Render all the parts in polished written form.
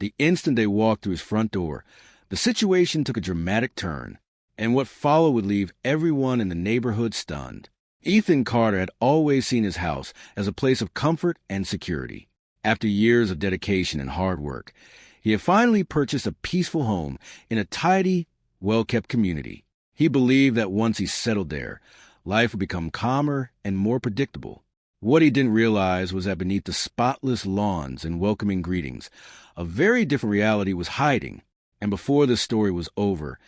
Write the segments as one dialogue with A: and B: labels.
A: The instant they walked through his front door, the situation took a dramatic turn, and what followed would leave everyone in the neighborhood stunned. Ethan Carter had always seen his house as a place of comfort and security. After years of dedication and hard work, he had finally purchased a peaceful home in a tidy, well-kept community. He believed that once he settled there, life would become calmer and more predictable. What he didn't realize was that beneath the spotless lawns and welcoming greetings, a very different reality was hiding. And before this story was over,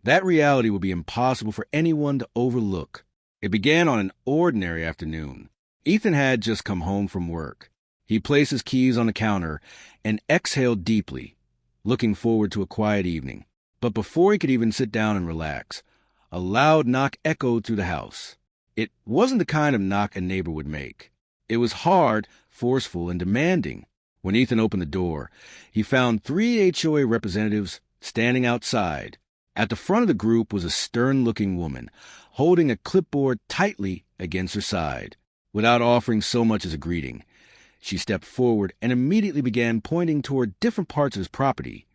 A: that reality would be impossible for anyone to overlook. It began on an ordinary afternoon. Ethan had just come home from work. He placed his keys on the counter and exhaled deeply, looking forward to a quiet evening. But before he could even sit down and relax, a loud knock echoed through the house. It wasn't the kind of knock a neighbor would make. It was hard, forceful, and demanding. When Ethan opened the door, he found 3 HOA representatives standing outside. At the front of the group was a stern-looking woman, holding a clipboard tightly against her side. Without offering so much as a greeting, she stepped forward and immediately began pointing toward different parts of his property,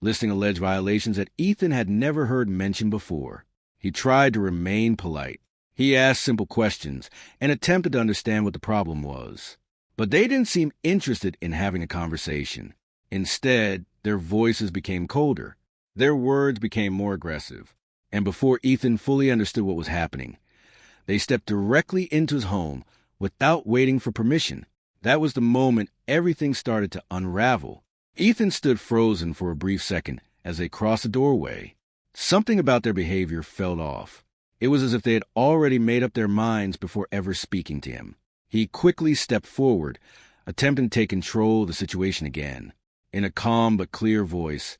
A: listing alleged violations that Ethan had never heard mentioned before. He tried to remain polite. He asked simple questions and attempted to understand what the problem was. But they didn't seem interested in having a conversation. Instead, their voices became colder. Their words became more aggressive. And before Ethan fully understood what was happening, they stepped directly into his home without waiting for permission. That was the moment everything started to unravel. Ethan stood frozen for a brief second as they crossed the doorway. Something about their behavior felt off. It was as if they had already made up their minds before ever speaking to him. He quickly stepped forward, attempting to take control of the situation again. In a calm but clear voice,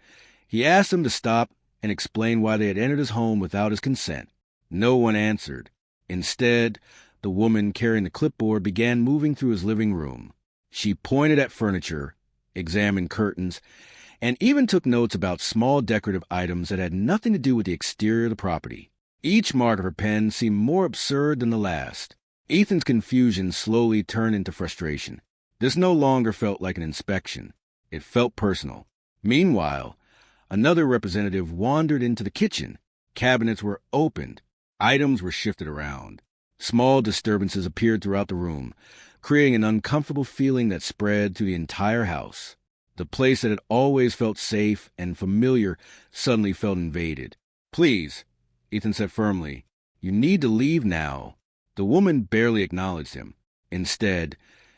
A: he asked them to stop and explain why they had entered his home without his consent. No one answered. Instead, the woman carrying the clipboard began moving through his living room. She pointed at furniture, examined curtains, and even took notes about small decorative items that had nothing to do with the exterior of the property. Each mark of her pen seemed more absurd than the last. Ethan's confusion slowly turned into frustration. This no longer felt like an inspection. It felt personal. Meanwhile, another representative wandered into the kitchen. Cabinets were opened. Items were shifted around. Small disturbances appeared throughout the room, creating an uncomfortable feeling that spread through the entire house. The place that had always felt safe and familiar suddenly felt invaded. "Please," Ethan said firmly, "you need to leave now." The woman barely acknowledged him. Instead,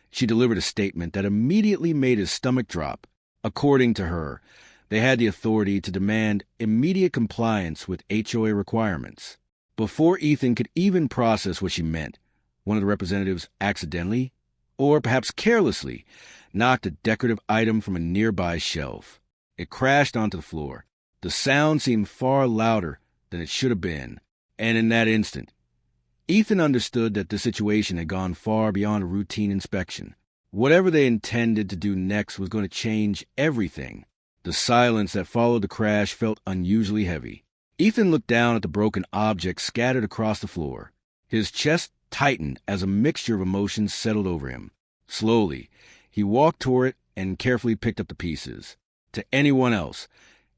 A: she delivered a statement that immediately made his stomach drop. According to her, they had the authority to demand immediate compliance with HOA requirements. Before Ethan could even process what she meant, one of the representatives accidentally, or perhaps carelessly, knocked a decorative item from a nearby shelf. It crashed onto the floor. The sound seemed far louder than it should have been, and in that instant, Ethan understood that the situation had gone far beyond a routine inspection. Whatever they intended to do next was going to change everything. The silence that followed the crash felt unusually heavy. Ethan looked down at the broken objects scattered across the floor. His chest tightened as a mixture of emotions settled over him. Slowly, he walked toward it and carefully picked up the pieces. To anyone else,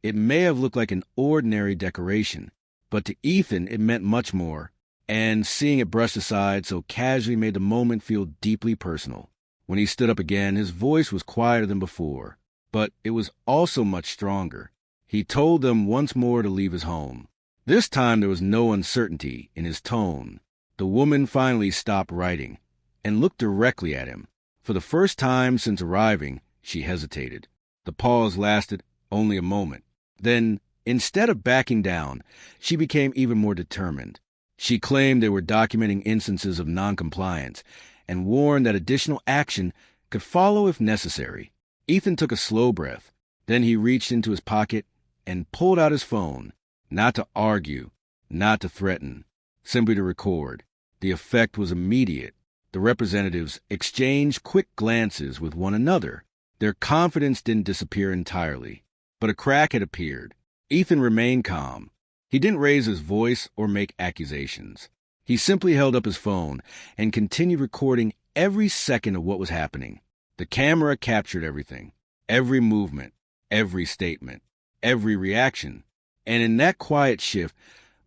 A: it may have looked like an ordinary decoration, but to Ethan it meant much more, and seeing it brushed aside so casually made the moment feel deeply personal. When he stood up again, his voice was quieter than before, but it was also much stronger. He told them once more to leave his home. This time there was no uncertainty in his tone. The woman finally stopped writing and looked directly at him. For the first time since arriving, she hesitated. The pause lasted only a moment. Then, instead of backing down, she became even more determined. She claimed they were documenting instances of noncompliance and warned that additional action could follow if necessary. Ethan took a slow breath. Then he reached into his pocket and pulled out his phone, not to argue, not to threaten, simply to record. The effect was immediate. The representatives exchanged quick glances with one another. Their confidence didn't disappear entirely, but a crack had appeared. Ethan remained calm. He didn't raise his voice or make accusations. He simply held up his phone and continued recording every second of what was happening. The camera captured everything, every movement, every statement, every reaction. And in that quiet shift,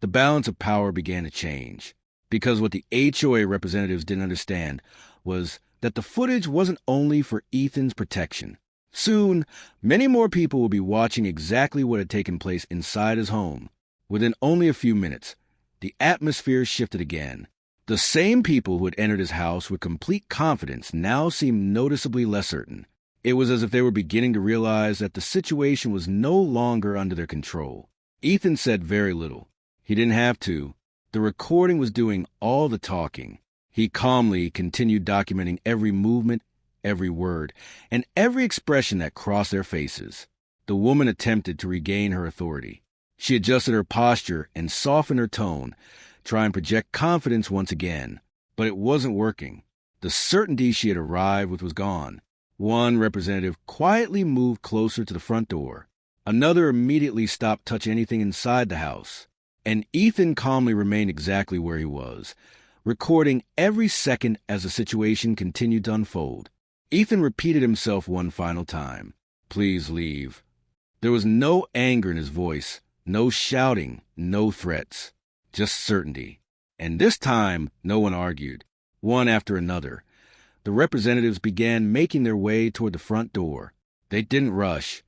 A: the balance of power began to change. Because what the HOA representatives didn't understand was that the footage wasn't only for Ethan's protection. Soon, many more people would be watching exactly what had taken place inside his home. Within only a few minutes, the atmosphere shifted again. The same people who had entered his house with complete confidence now seemed noticeably less certain. It was as if they were beginning to realize that the situation was no longer under their control. Ethan said very little. He didn't have to. The recording was doing all the talking. He calmly continued documenting every movement, every word, and every expression that crossed their faces. The woman attempted to regain her authority. She adjusted her posture and softened her tone, trying to project confidence once again. But it wasn't working. The certainty she had arrived with was gone. One representative quietly moved closer to the front door. Another immediately stopped touching anything inside the house. And Ethan calmly remained exactly where he was, recording every second as the situation continued to unfold. Ethan repeated himself one final time. "Please leave." There was no anger in his voice, no shouting, no threats, just certainty. And this time, no one argued. One after another, the representatives began making their way toward the front door. They didn't rush,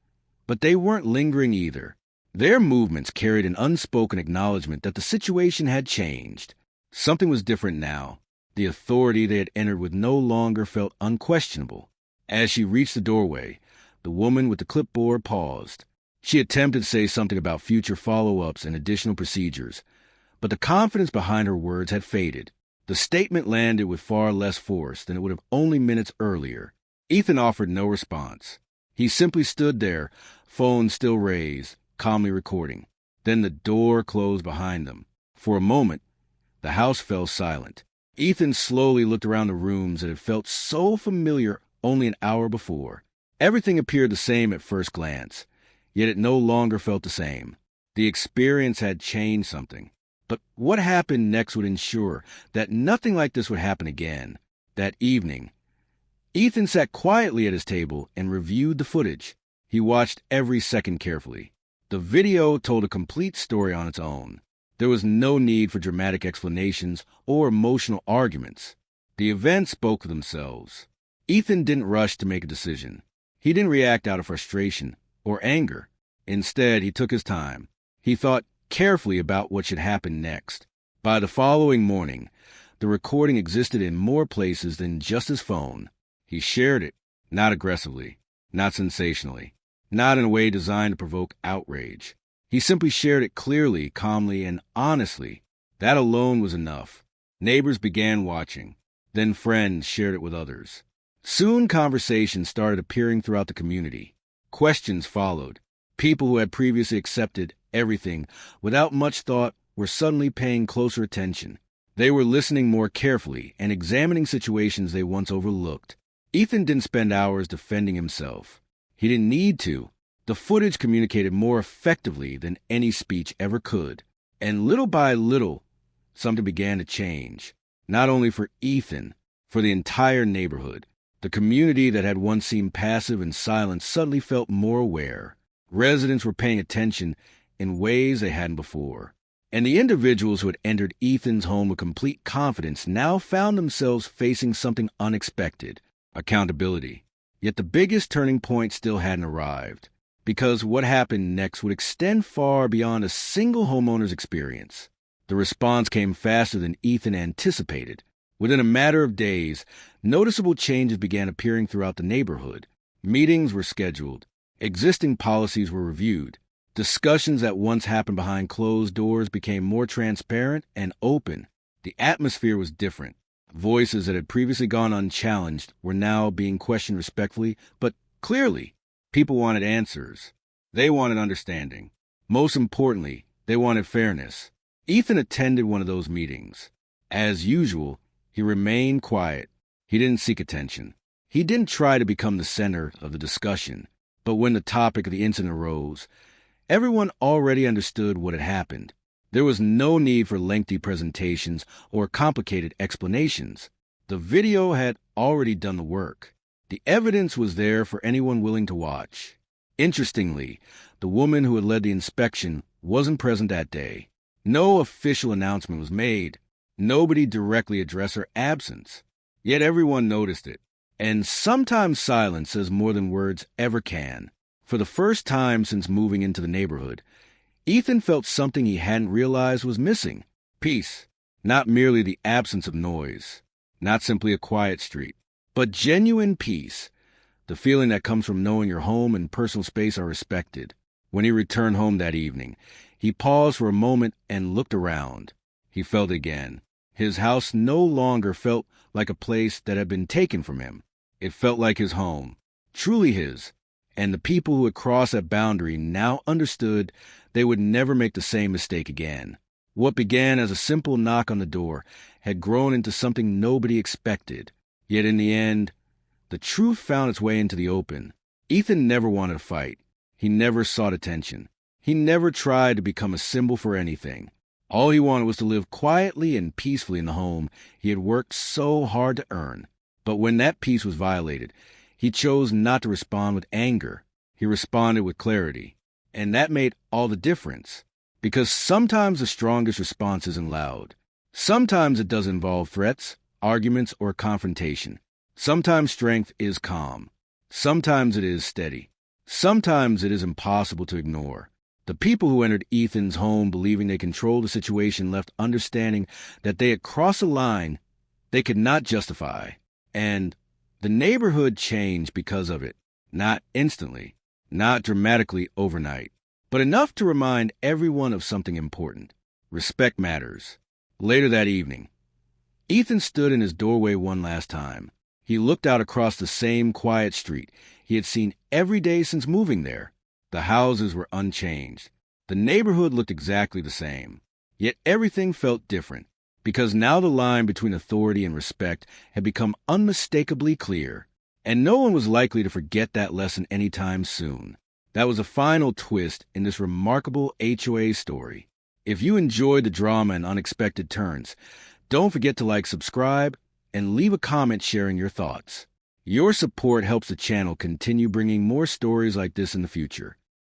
A: but they weren't lingering either. Their movements carried an unspoken acknowledgement that the situation had changed. Something was different now. The authority they had entered with no longer felt unquestionable. As she reached the doorway, the woman with the clipboard paused. She attempted to say something about future follow-ups and additional procedures, but the confidence behind her words had faded. The statement landed with far less force than it would have only minutes earlier. Ethan offered no response. He simply stood there, phone still raised, calmly recording. Then the door closed behind them. For a moment, the house fell silent. Ethan slowly looked around the rooms that had felt so familiar only an hour before. Everything appeared the same at first glance, yet it no longer felt the same. The experience had changed something. But what happened next would ensure that nothing like this would happen again. That evening, Ethan sat quietly at his table and reviewed the footage. He watched every second carefully. The video told a complete story on its own. There was no need for dramatic explanations or emotional arguments. The events spoke for themselves. Ethan didn't rush to make a decision. He didn't react out of frustration or anger. Instead, he took his time. He thought carefully about what should happen next. By the following morning, the recording existed in more places than just his phone. He shared it, not aggressively, not sensationally, not in a way designed to provoke outrage. He simply shared it clearly, calmly, and honestly. That alone was enough. Neighbors began watching. Then friends shared it with others. Soon conversations started appearing throughout the community. Questions followed. People who had previously accepted everything without much thought were suddenly paying closer attention. They were listening more carefully and examining situations they once overlooked. Ethan didn't spend hours defending himself. He didn't need to. The footage communicated more effectively than any speech ever could. And little by little, something began to change. Not only for Ethan, for the entire neighborhood. The community that had once seemed passive and silent suddenly felt more aware. Residents were paying attention in ways they hadn't before. And the individuals who had entered Ethan's home with complete confidence now found themselves facing something unexpected: accountability. Yet the biggest turning point still hadn't arrived, because what happened next would extend far beyond a single homeowner's experience. The response came faster than Ethan anticipated. Within a matter of days, noticeable changes began appearing throughout the neighborhood. Meetings were scheduled. Existing policies were reviewed. Discussions that once happened behind closed doors became more transparent and open. The atmosphere was different. Voices that had previously gone unchallenged were now being questioned respectfully, but clearly. People wanted answers. They wanted understanding. Most importantly, they wanted fairness. Ethan attended one of those meetings. As usual, he remained quiet. He didn't seek attention. He didn't try to become the center of the discussion. But when the topic of the incident arose, everyone already understood what had happened. There was no need for lengthy presentations or complicated explanations. The video had already done the work. The evidence was there for anyone willing to watch. Interestingly, the woman who had led the inspection wasn't present that day. No official announcement was made. Nobody directly addressed her absence. Yet everyone noticed it. And sometimes silence says more than words ever can. For the first time since moving into the neighborhood, Ethan felt something he hadn't realized was missing. Peace. Not merely the absence of noise. Not simply a quiet street. But genuine peace. The feeling that comes from knowing your home and personal space are respected. When he returned home that evening, he paused for a moment and looked around. He felt again. His house no longer felt like a place that had been taken from him. It felt like his home, truly his. And the people who had crossed that boundary now understood they would never make the same mistake again. What began as a simple knock on the door had grown into something nobody expected. Yet in the end, the truth found its way into the open. Ethan never wanted to fight. He never sought attention. He never tried to become a symbol for anything. All he wanted was to live quietly and peacefully in the home he had worked so hard to earn. But when that peace was violated, he chose not to respond with anger. He responded with clarity. And that made all the difference. Because sometimes the strongest response isn't loud. Sometimes it does involve threats, arguments, or confrontation. Sometimes strength is calm. Sometimes it is steady. Sometimes it is impossible to ignore. The people who entered Ethan's home believing they controlled the situation left understanding that they had crossed a line they could not justify. And the neighborhood changed because of it. Not instantly, not dramatically overnight, but enough to remind everyone of something important. Respect matters. Later that evening, Ethan stood in his doorway one last time. He looked out across the same quiet street he had seen every day since moving there. The houses were unchanged. The neighborhood looked exactly the same. Yet everything felt different, because now the line between authority and respect had become unmistakably clear, and no one was likely to forget that lesson anytime soon. That was a final twist in this remarkable HOA story. If you enjoyed the drama and unexpected turns, don't forget to subscribe, and leave a comment sharing your thoughts. Your support helps the channel continue bringing more stories like this in the future.